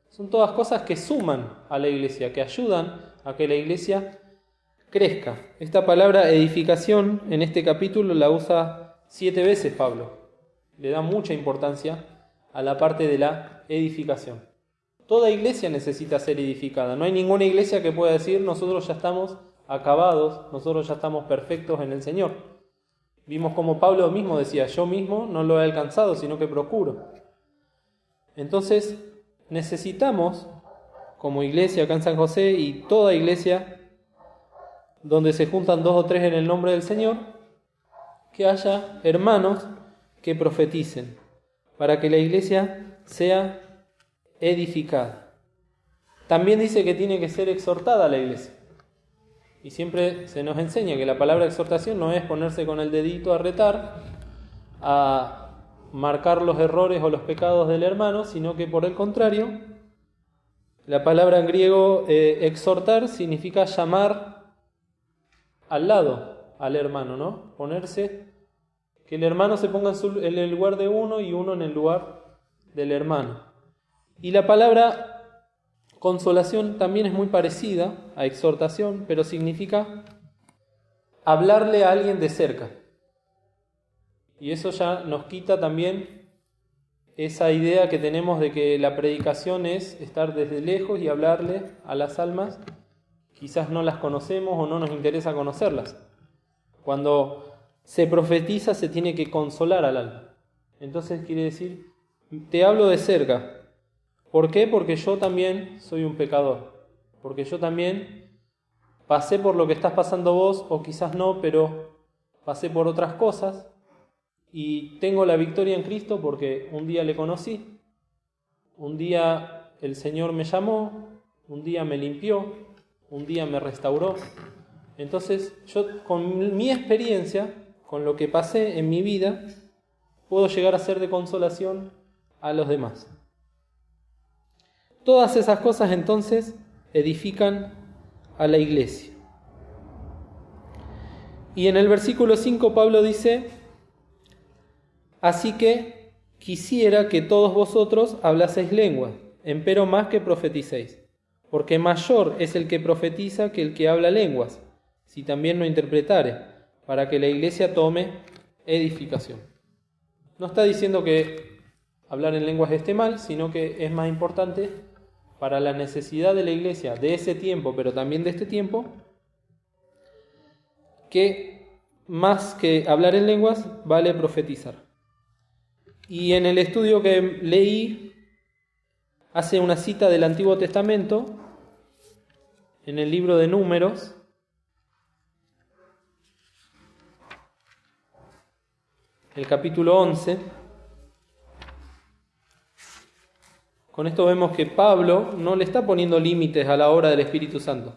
Son todas cosas que suman a la iglesia, que ayudan a que la iglesia crezca. Esta palabra edificación en este capítulo la usa 7 veces Pablo. Le da mucha importancia a la parte de la edificación. Toda iglesia necesita ser edificada. No hay ninguna iglesia que pueda decir nosotros ya estamos acabados, nosotros ya estamos perfectos en el Señor. Vimos como Pablo mismo decía, yo mismo no lo he alcanzado, sino que procuro. Entonces necesitamos, como iglesia acá en San José y toda iglesia donde se juntan 2 o 3 en el nombre del Señor, que haya hermanos que profeticen, para que la iglesia sea edificada. También dice que tiene que ser exhortada la iglesia. Y siempre se nos enseña que la palabra exhortación no es ponerse con el dedito a retar, a marcar los errores o los pecados del hermano, sino que por el contrario, la palabra en griego exhortar significa llamar al lado al hermano, ¿no? Ponerse Que el hermano se ponga en el lugar de uno y uno en el lugar del hermano. Y la palabra consolación también es muy parecida a exhortación, pero significa hablarle a alguien de cerca. Y eso ya nos quita también esa idea que tenemos de que la predicación es estar desde lejos y hablarle a las almas. Quizás no las conocemos o no nos interesa conocerlas. Cuando se profetiza se tiene que consolar al alma. Entonces quiere decir, te hablo de cerca. ¿Por qué? Porque yo también soy un pecador. Porque yo también pasé por lo que estás pasando vos, o quizás no, pero pasé por otras cosas. Y tengo la victoria en Cristo porque un día le conocí. Un día el Señor me llamó. Un día me limpió. Un día me restauró. Entonces yo con mi experiencia, con lo que pasé en mi vida, puedo llegar a ser de consolación a los demás. Todas esas cosas entonces edifican a la iglesia. Y en el versículo 5 Pablo dice: así que quisiera que todos vosotros hablaseis lenguas, empero más que profeticéis, porque mayor es el que profetiza que el que habla lenguas, si también no interpretare, para que la iglesia tome edificación. No está diciendo que hablar en lenguas esté mal, sino que es más importante para la necesidad de la iglesia de ese tiempo, pero también de este tiempo, que más que hablar en lenguas vale profetizar. Y en el estudio que leí hace una cita del Antiguo Testamento en el libro de Números, el capítulo 11. Con esto vemos que Pablo no le está poniendo límites a la obra del Espíritu Santo,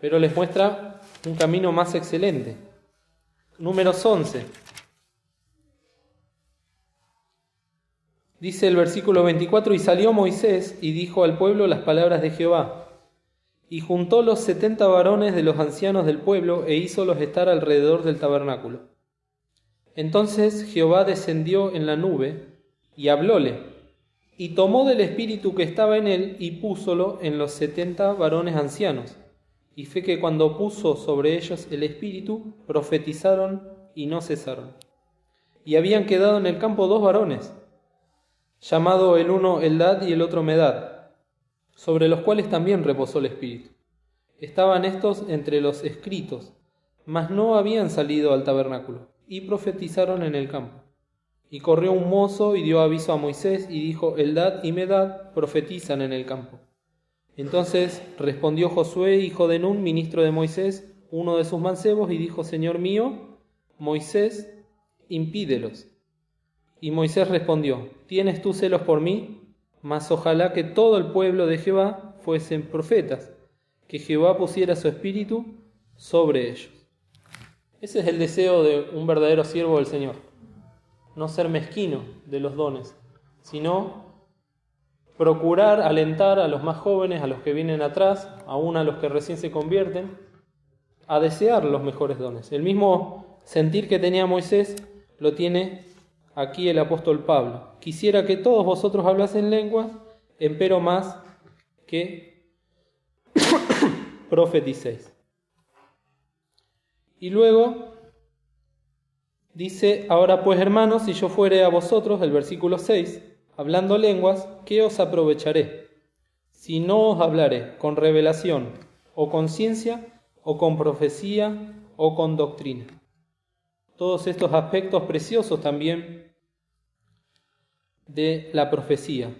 pero les muestra un camino más excelente. Números 11. Dice el versículo 24: y salió Moisés y dijo al pueblo las palabras de Jehová, y juntó los 70 varones de los ancianos del pueblo e hízolos estar alrededor del tabernáculo. Entonces Jehová descendió en la nube y hablóle, y tomó del espíritu que estaba en él y púsolo en los 70 varones ancianos. Y fue que cuando puso sobre ellos el espíritu, profetizaron y no cesaron. Y habían quedado en el campo 2 varones, llamado el uno Eldad y el otro Medad, sobre los cuales también reposó el espíritu. Estaban estos entre los escritos, mas no habían salido al tabernáculo, y profetizaron en el campo. Y corrió un mozo y dio aviso a Moisés y dijo: Eldad y Medad profetizan en el campo. Entonces respondió Josué, hijo de Nun, ministro de Moisés, uno de sus mancebos, y dijo: Señor mío, Moisés, impídelos. Y Moisés respondió: ¿Tienes tú celos por mí? Mas ojalá que todo el pueblo de Jehová fuesen profetas, que Jehová pusiera su espíritu sobre ellos. Ese es el deseo de un verdadero siervo del Señor. No ser mezquino de los dones, sino procurar alentar a los más jóvenes, a los que vienen atrás, aún a los que recién se convierten, a desear los mejores dones. El mismo sentir que tenía Moisés lo tiene aquí el apóstol Pablo. Quisiera que todos vosotros hablasen lenguas, empero más que profeticéis. Y luego dice: ahora pues, hermanos, si yo fuere a vosotros, el versículo 6, hablando lenguas, ¿qué os aprovecharé? Si no os hablaré con revelación, o con ciencia, o con profecía, o con doctrina. Todos estos aspectos preciosos también de la profecía.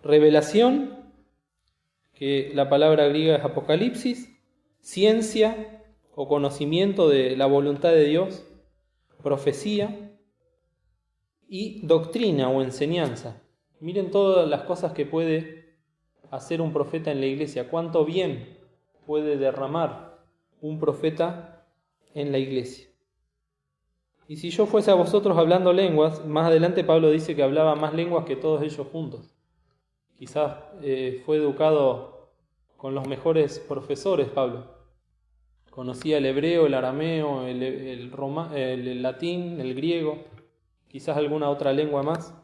Revelación, que la palabra griega es apocalipsis, ciencia o conocimiento de la voluntad de Dios, profecía y doctrina o enseñanza. Miren todas las cosas que puede hacer un profeta en la iglesia, cuánto bien puede derramar un profeta en la iglesia. Y si yo fuese a vosotros hablando lenguas, más adelante Pablo dice que hablaba más lenguas que todos ellos juntos. Quizás fue educado con los mejores profesores Pablo, conocía el hebreo, el arameo, el latín, el griego, quizás alguna otra lengua más.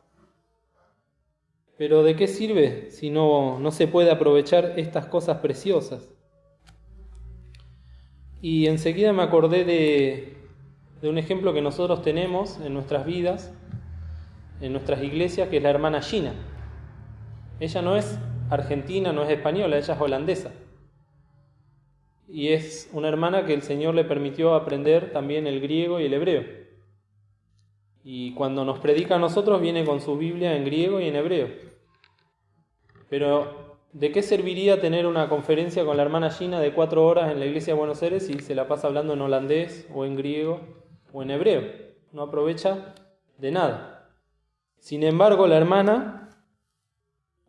Pero ¿de qué sirve si no se puede aprovechar estas cosas preciosas? Y enseguida me acordé de un ejemplo que nosotros tenemos en nuestras vidas, en nuestras iglesias, que es la hermana Gina. Ella no es argentina, no es española, ella es holandesa. Y es una hermana que el Señor le permitió aprender también el griego y el hebreo. Y cuando nos predica a nosotros viene con su Biblia en griego y en hebreo. Pero ¿de qué serviría tener una conferencia con la hermana Gina de 4 horas en la iglesia de Buenos Aires si se la pasa hablando en holandés o en griego o en hebreo? No aprovecha de nada. Sin embargo, la hermana,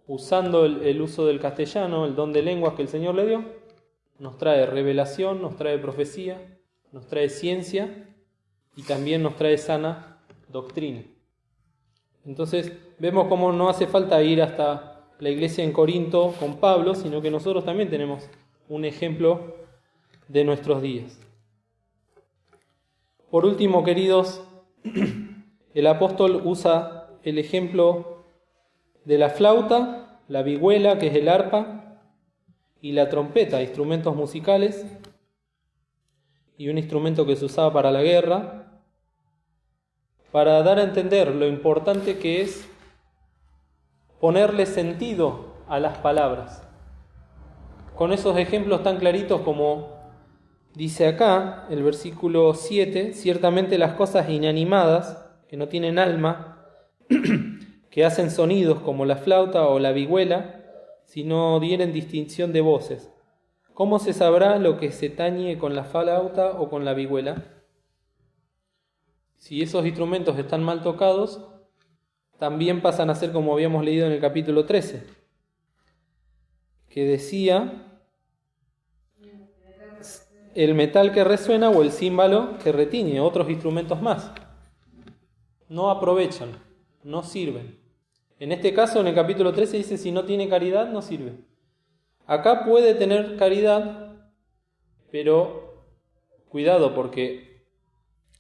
usando el uso del castellano, el don de lenguas que el Señor le dio, nos trae revelación, nos trae profecía, nos trae ciencia y también nos trae sana doctrina. Entonces vemos cómo no hace falta ir hasta la iglesia en Corinto con Pablo, sino que nosotros también tenemos un ejemplo de nuestros días. Por último, queridos, el apóstol usa el ejemplo de la flauta, la vihuela, que es el arpa, y la trompeta, instrumentos musicales, y un instrumento que se usaba para la guerra, para dar a entender lo importante que es ponerle sentido a las palabras. Con esos ejemplos tan claritos como dice acá, el versículo 7, ciertamente las cosas inanimadas, que no tienen alma, que hacen sonidos como la flauta o la vihuela, si no dieren distinción de voces. ¿Cómo se sabrá lo que se tañe con la flauta o con la vihuela? Si esos instrumentos están mal tocados, también pasan a ser como habíamos leído en el capítulo 13, que decía el metal que resuena o el címbalo que retiñe, otros instrumentos más. No aprovechan, no sirven. En este caso, en el capítulo 13 dice, si no tiene caridad, no sirve. Acá puede tener caridad, pero cuidado, porque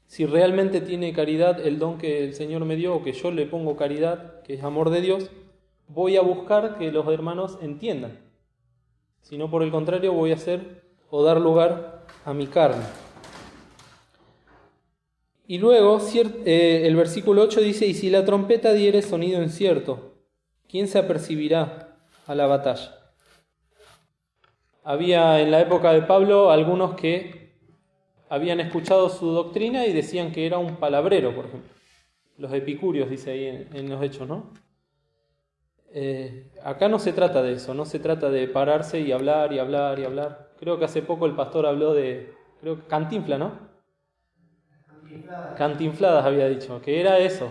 si realmente tiene caridad el don que el Señor me dio, o que yo le pongo caridad, que es amor de Dios, voy a buscar que los hermanos entiendan. Si no, por el contrario, voy a hacer o dar lugar a mi carne. Y luego el versículo 8 dice, y si la trompeta diere sonido incierto, ¿quién se apercibirá a la batalla? Había en la época de Pablo algunos que habían escuchado su doctrina y decían que era un palabrero, por ejemplo. Los epicúreos, dice ahí en los Hechos, ¿no? Acá no se trata de eso, no se trata de pararse y hablar y hablar y hablar. Creo que hace poco el pastor habló de, Cantinflas, ¿no? Cantinfladas había dicho, que era eso,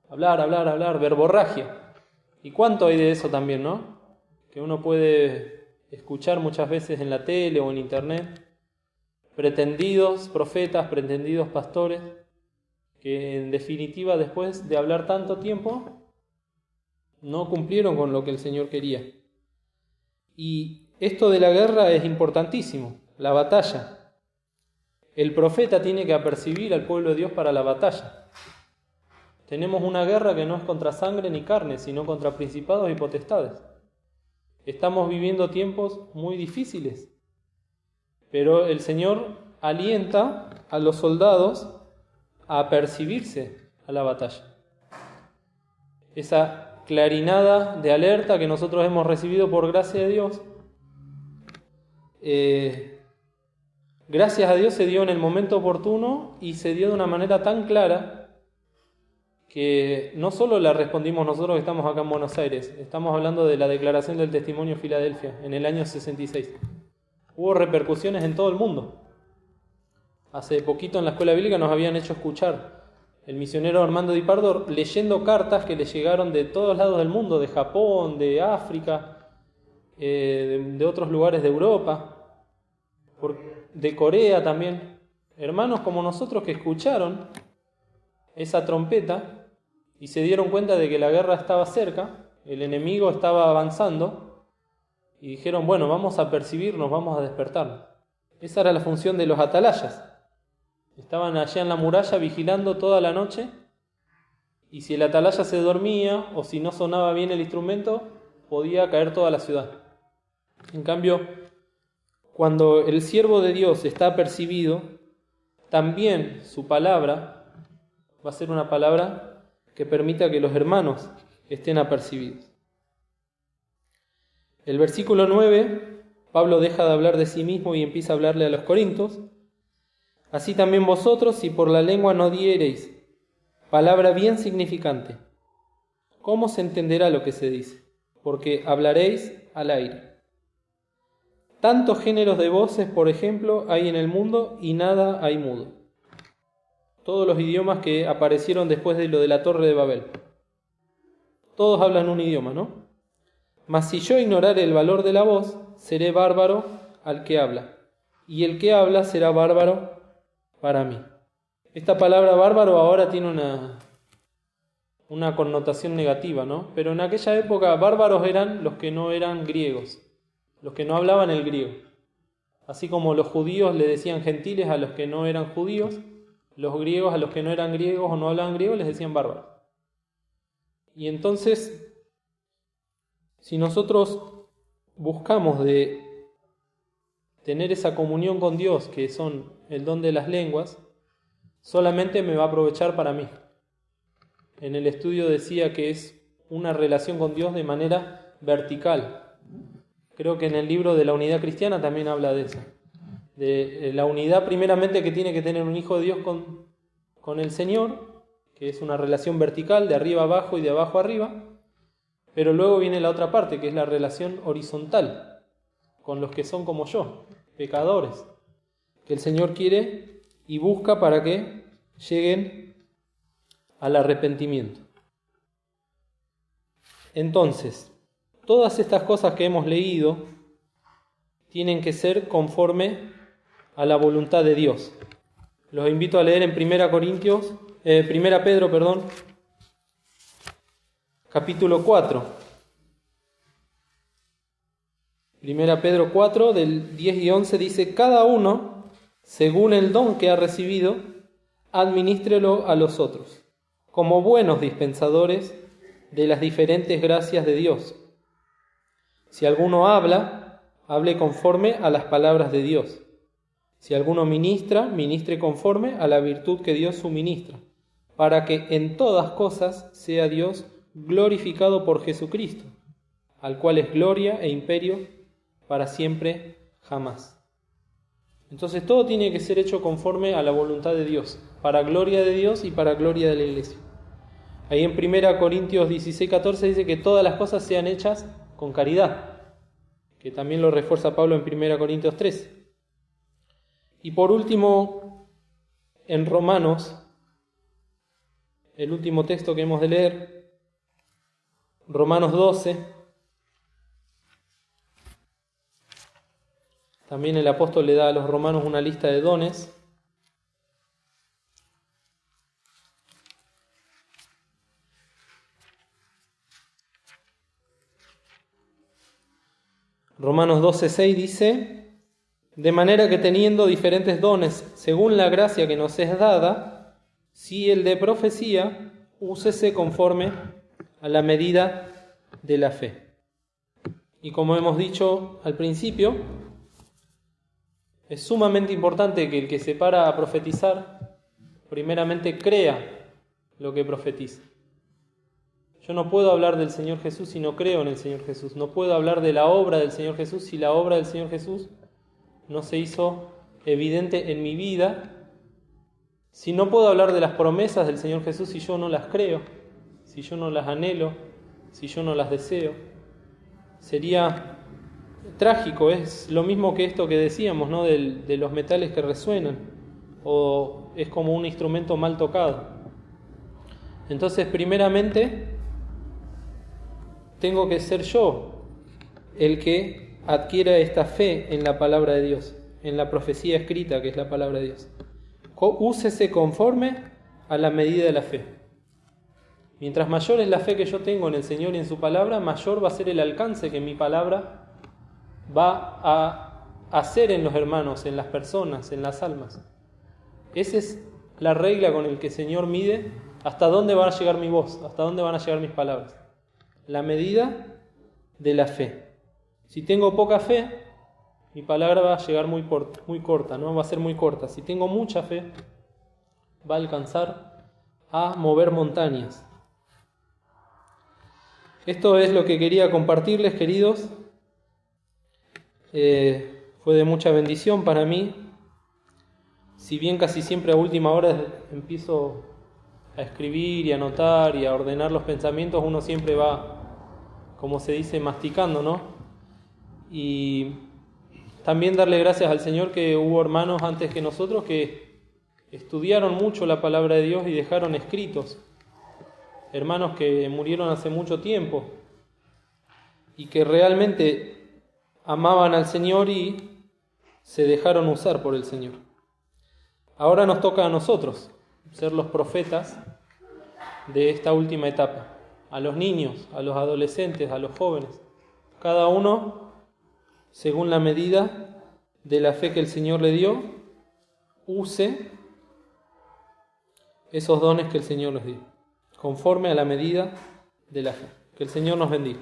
hablar, hablar, hablar, verborragia. ¿Y cuánto hay de eso también, no? Que uno puede escuchar muchas veces en la tele o en internet. Pretendidos profetas, pretendidos pastores, que en definitiva después de hablar tanto tiempo no cumplieron con lo que el Señor quería. Y esto de la guerra es importantísimo, la batalla. El profeta tiene que apercibir al pueblo de Dios para la batalla. Tenemos una guerra que no es contra sangre ni carne, sino contra principados y potestades. Estamos viviendo tiempos muy difíciles. Pero el Señor alienta a los soldados a apercibirse a la batalla. Esa clarinada de alerta que nosotros hemos recibido por gracia de Dios, gracias a Dios se dio en el momento oportuno y se dio de una manera tan clara que no solo la respondimos nosotros que estamos acá en Buenos Aires, estamos hablando de la Declaración del Testimonio de Filadelfia en el año 66. Hubo repercusiones en todo el mundo. Hace poquito en la escuela bíblica nos habían hecho escuchar el misionero Armando Di Pardo leyendo cartas que le llegaron de todos lados del mundo, de Japón, de África, de otros lugares de Europa, de Corea también. Hermanos como nosotros que escucharon esa trompeta y se dieron cuenta de que la guerra estaba cerca, el enemigo estaba avanzando, y dijeron, bueno, vamos a percibirnos, vamos a despertarnos. Esa era la función de los atalayas. Estaban allá en la muralla vigilando toda la noche, y si el atalaya se dormía o si no sonaba bien el instrumento, podía caer toda la ciudad. En cambio, cuando el siervo de Dios está apercibido, también su palabra va a ser una palabra que permita que los hermanos estén apercibidos. El versículo 9, Pablo deja de hablar de sí mismo y empieza a hablarle a los corintios. Así también vosotros, si por la lengua no diereis palabra bien significante, ¿cómo se entenderá lo que se dice? Porque hablaréis al aire. Tantos géneros de voces, por ejemplo, hay en el mundo y nada hay mudo. Todos los idiomas que aparecieron después de lo de la Torre de Babel. Todos hablan un idioma, ¿no? Mas si yo ignorare el valor de la voz, seré bárbaro al que habla, y el que habla será bárbaro para mí. Esta palabra bárbaro ahora tiene una connotación negativa, ¿no? Pero en aquella época bárbaros eran los que no eran griegos, los que no hablaban el griego. Así como los judíos le decían gentiles a los que no eran judíos, los griegos a los que no eran griegos o no hablaban griego les decían bárbaros. Y entonces, si nosotros buscamos de tener esa comunión con Dios, que son el don de las lenguas, solamente me va a aprovechar para mí. En el estudio decía que es una relación con Dios de manera vertical. Creo que en el libro de la unidad cristiana también habla de eso. De la unidad primeramente que tiene que tener un hijo de Dios con el Señor, que es una relación vertical de arriba abajo y de abajo arriba. Pero luego viene la otra parte, que es la relación horizontal, con los que son como yo, pecadores, que el Señor quiere y busca para que lleguen al arrepentimiento. Entonces, todas estas cosas que hemos leído tienen que ser conforme a la voluntad de Dios. Los invito a leer en 1 Pedro, capítulo 4. 1 Pedro 4, del 10 y 11 dice: cada uno, según el don que ha recibido, adminístrelo a los otros, como buenos dispensadores de las diferentes gracias de Dios. Si alguno habla, hable conforme a las palabras de Dios. Si alguno ministra, ministre conforme a la virtud que Dios suministra, para que en todas cosas sea Dios glorificado por Jesucristo, al cual es gloria e imperio para siempre jamás. Entonces todo tiene que ser hecho conforme a la voluntad de Dios, para gloria de Dios y para gloria de la iglesia. Ahí en 1 Corintios 16:14 dice que todas las cosas sean hechas con caridad, que también lo refuerza Pablo en 1 Corintios 13. Y por último, en Romanos, el último texto que hemos de leer, Romanos 12, también el apóstol le da a los romanos una lista de dones. Romanos 12:6 dice: de manera que teniendo diferentes dones según la gracia que nos es dada, si el de profecía, úsese conforme a la medida de la fe. Y como hemos dicho al principio, es sumamente importante que el que se para a profetizar, primeramente crea lo que profetiza. Yo no puedo hablar del Señor Jesús si no creo en el Señor Jesús. No puedo hablar de la obra del Señor Jesús si la obra del Señor Jesús no se hizo evidente en mi vida. Si no puedo hablar de las promesas del Señor Jesús si yo no las creo, si yo no las anhelo, si yo no las deseo. Sería trágico, es lo mismo que esto que decíamos, ¿no? De los metales que resuenan, o es como un instrumento mal tocado. Entonces, primeramente, tengo que ser yo el que adquiera esta fe en la palabra de Dios, en la profecía escrita que es la palabra de Dios. Úsese conforme a la medida de la fe. Mientras mayor es la fe que yo tengo en el Señor y en su palabra, mayor va a ser el alcance que mi palabra va a hacer en los hermanos, en las personas, en las almas. Esa es la regla con la que el Señor mide hasta dónde va a llegar mi voz, hasta dónde van a llegar mis palabras. La medida de la fe. Si tengo poca fe, mi palabra va a llegar muy corta, ¿no? Va a ser muy corta. Si tengo mucha fe, va a alcanzar a mover montañas. Esto es lo que quería compartirles, queridos. Fue de mucha bendición para mí. Si bien casi siempre a última hora empiezo a escribir y a anotar y a ordenar los pensamientos, uno siempre va, como se dice, masticando, ¿no? Y también darle gracias al Señor que hubo hermanos antes que nosotros que estudiaron mucho la palabra de Dios y dejaron escritos. Hermanos que murieron hace mucho tiempo y que realmente amaban al Señor y se dejaron usar por el Señor. Ahora nos toca a nosotros ser los profetas de esta última etapa. A los niños, a los adolescentes, a los jóvenes. Cada uno, según la medida de la fe que el Señor le dio, use esos dones que el Señor les dio, conforme a la medida de la fe. Que el Señor nos bendiga.